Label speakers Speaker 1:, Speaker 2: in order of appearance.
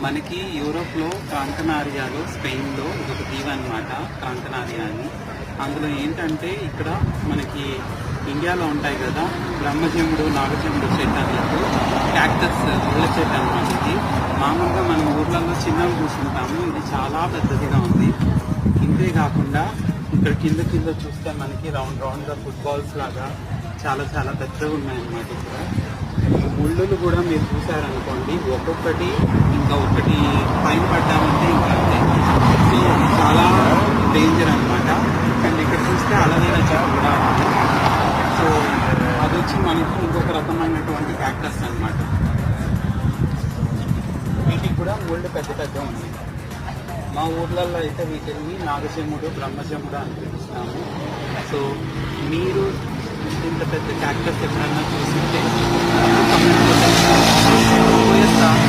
Speaker 1: మనకి యూరోప్లో కాంకనారియాలో స్పెయిన్లో ఇదొక దీవి అనమాట కాంకనారియా అని. అందులో ఏంటంటే ఇక్కడ మనకి ఇండియాలో ఉంటాయి కదా బ్రహ్మజముడు నాగజముడు చెట్టు అన్నట్టు క్యాక్టస్ ముళ్ళ చెట్టు అనమాట. ఇది మామూలుగా మనం ఊర్లలో చిన్నవి చూసుకుంటాము, ఇది చాలా పెద్దదిగా ఉంది. ఇంతే కాకుండా ఇక్కడ కింద కింద చూస్తే మనకి రౌండ్ రౌండ్గా ఫుట్బాల్స్ లాగా చాలా చాలా పెద్దగా ఉన్నాయన్నమాట. ఇక్కడ ఈ ముళ్ళులు కూడా మీరు చూసారనుకోండి, ఒక్కొక్కటి ఇంకా ఒకటి పైన పడ్డామంటే ఇంకా అంతే. సో చాలా డేంజర్ అనమాట. అండ్ ఇక్కడ చూస్తే అలవేరా చెట్టు కూడా ఉంది. సో అది వచ్చి మనకి ఇంకొక రకమైనటువంటి క్యాక్టస్ అనమాట. వీటికి కూడా ముళ్ళు పెద్ద పెద్ద ఉంది. మా ఊర్లలో అయితే వీటిని నాగజముడు బ్రహ్మజముడు అని పిలుస్తాము. సో మీరు ఇంత పెద్ద క్యాక్టస్ ఎప్పుడన్నా చూసింటే